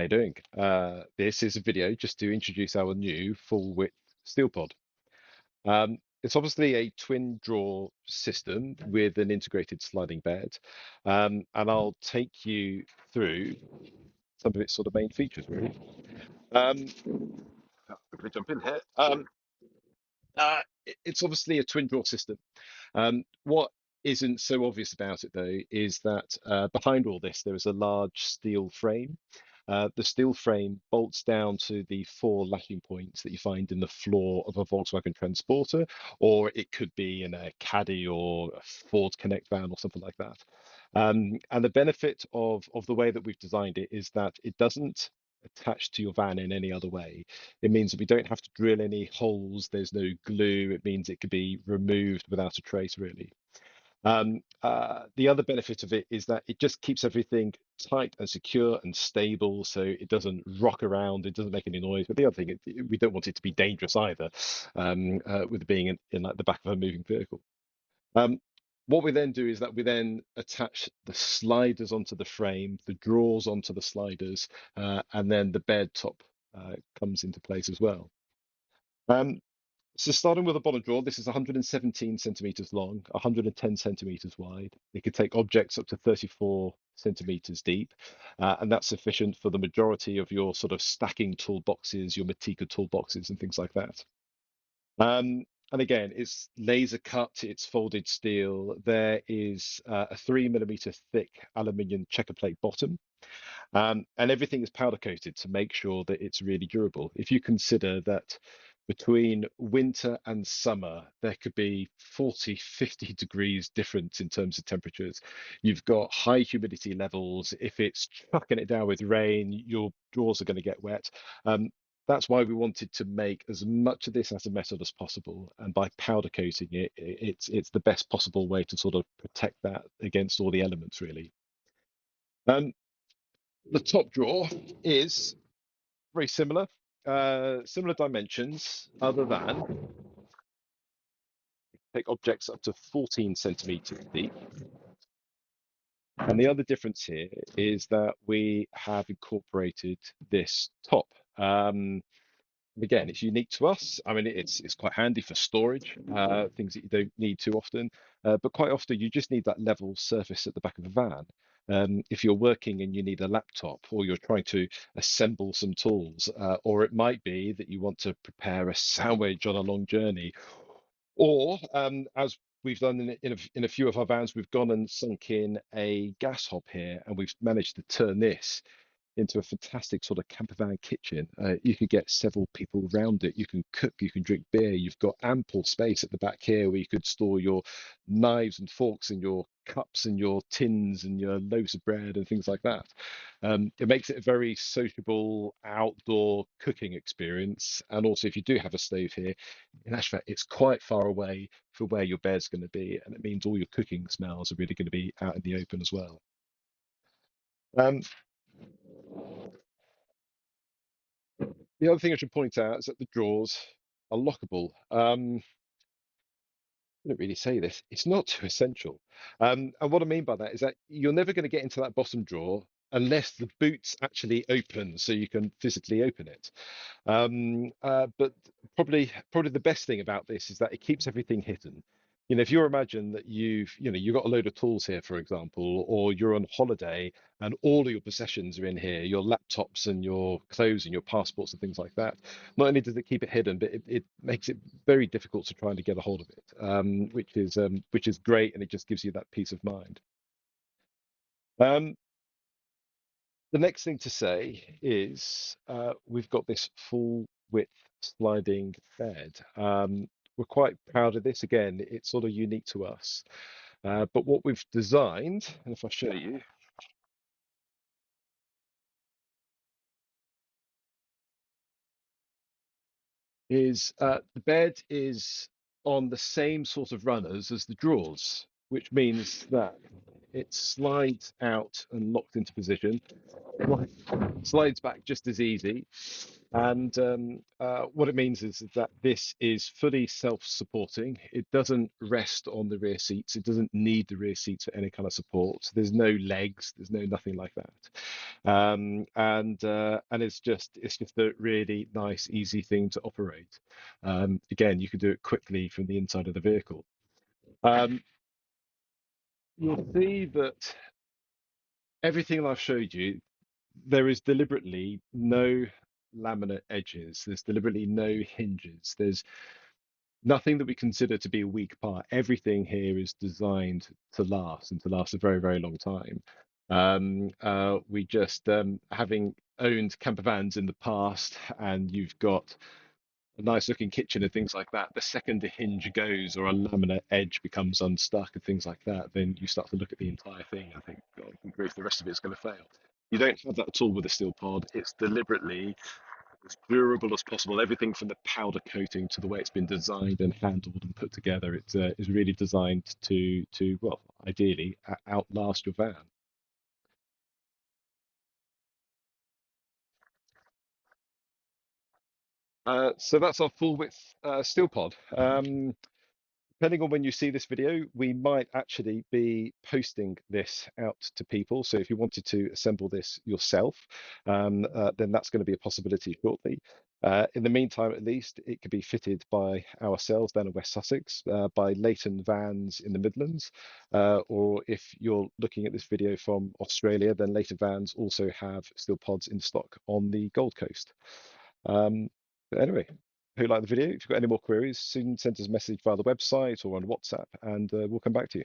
How you doing? This is a video just to introduce our new full width SteelPod. It's obviously a twin drawer system with an integrated sliding bed, and I'll take you through some of its sort of main features, really. Um, quickly jump in here. It's obviously a twin drawer system. What isn't so obvious about it, though, is that behind all this, there is a large steel frame. The steel frame bolts down to the four lashing points that you find in the floor of a Volkswagen Transporter, or it could be in a Caddy or a Ford Connect van or something like that. And the benefit of the way that we've designed it is that it doesn't attach to your van in any other way. It means that we don't have to drill any holes. There's no glue. It means it could be removed without a trace, really. The other benefit of it is that it just keeps everything tight and secure and stable, so it doesn't rock around, it doesn't make any noise. But the other thing, we don't want it to be dangerous either, with it being in like the back of a moving vehicle. Um, what we then do is that we then attach the sliders onto the frame, the drawers onto the sliders, and then the bed top comes into place as well. Um, so starting with the bottom drawer, this is 117 centimeters long, 110 centimeters wide. It could take objects up to 34 centimeters deep, and that's sufficient for the majority of your sort of stacking toolboxes, your Matika toolboxes, and things like that. And again, it's laser cut, it's folded steel. There is a 3 millimeter thick aluminium checker plate bottom. And everything is powder coated to make sure that it's really durable. If you consider that between winter and summer, there could be 40, 50 degrees difference in terms of temperatures. You've got high humidity levels. If it's chucking it down with rain, your drawers are going to get wet. That's why we wanted to make as much of this as a metal as possible. And by powder coating it, it's the best possible way to sort of protect that against all the elements, really. The top drawer is very similar, similar dimensions, other than take objects up to 14 centimeters deep. And the other difference here is that we have incorporated this top. Again, it's unique to us. I mean, it's quite handy for storage, things that you don't need too often. But quite often you just need that level surface at the back of a van. If you're working and you need a laptop, or you're trying to assemble some tools, or it might be that you want to prepare a sandwich on a long journey, or as we've done in a few of our vans, we've gone and sunk in a gas hob here, and we've managed to turn this into a fantastic sort of campervan kitchen. You could get several people around it. You can cook, you can drink beer. You've got ample space at the back here where you could store your knives and forks and your cups and your tins and your loaves of bread and things like that. It makes it a very sociable outdoor cooking experience. And also, if you do have a stove here, in actual fact, it's quite far away from where your bed's going to be. And it means all your cooking smells are really going to be out in the open as well. Um, The other thing I should point out is that the drawers are lockable. I don't really say this, it's not too essential. And what I mean by that is that you're never going to get into that bottom drawer unless the boot's actually open so you can physically open it. But probably the best thing about this is that it keeps everything hidden. If you imagine that you've got a load of tools here, for example, or you're on holiday and all of your possessions are in here, your laptops and your clothes and your passports and things like that. Not only does it keep it hidden, but it makes it very difficult to try and get a hold of it, which is great, and it just gives you that peace of mind. Um, the next thing to say is we've got this full width sliding bed. We're quite proud of this. Again, it's sort of unique to us. But what we've designed, and if I show you, is the bed is on the same sort of runners as the drawers, which means that it slides out and locked into position, slides back just as easy. And what it means is that this is fully self-supporting. It doesn't rest on the rear seats. It doesn't need the rear seats for any kind of support. There's no legs. There's nothing like that. And it's just a really nice, easy thing to operate. Again, you can do it quickly from the inside of the vehicle. Um, you'll see that everything I've showed you, there is deliberately no laminate edges. There's deliberately no hinges. There's nothing that we consider to be a weak part. Everything here is designed to last and to last a very, very long time. We just, having owned camper vans in the past, and you've got a nice looking kitchen and things like that, the second a hinge goes or a laminate edge becomes unstuck and things like that, then you start to look at the entire thing and think, God, the rest of it's going to fail. You don't have that at all with a steel pod. It's deliberately as durable as possible. Everything from the powder coating to the way it's been designed and handled and put together, it is really designed to well, ideally outlast your van. So that's our full width steel pod. Depending on when you see this video, we might actually be posting this out to people. So if you wanted to assemble this yourself, then that's going to be a possibility shortly. In the meantime, at least, it could be fitted by ourselves down in West Sussex, by Leighton Vans in the Midlands, or if you're looking at this video from Australia, then Leighton Vans also have steel pods in stock on the Gold Coast. But anyway, who liked the video. If you've got any more queries, soon send us a message via the website or on WhatsApp, and we'll come back to you.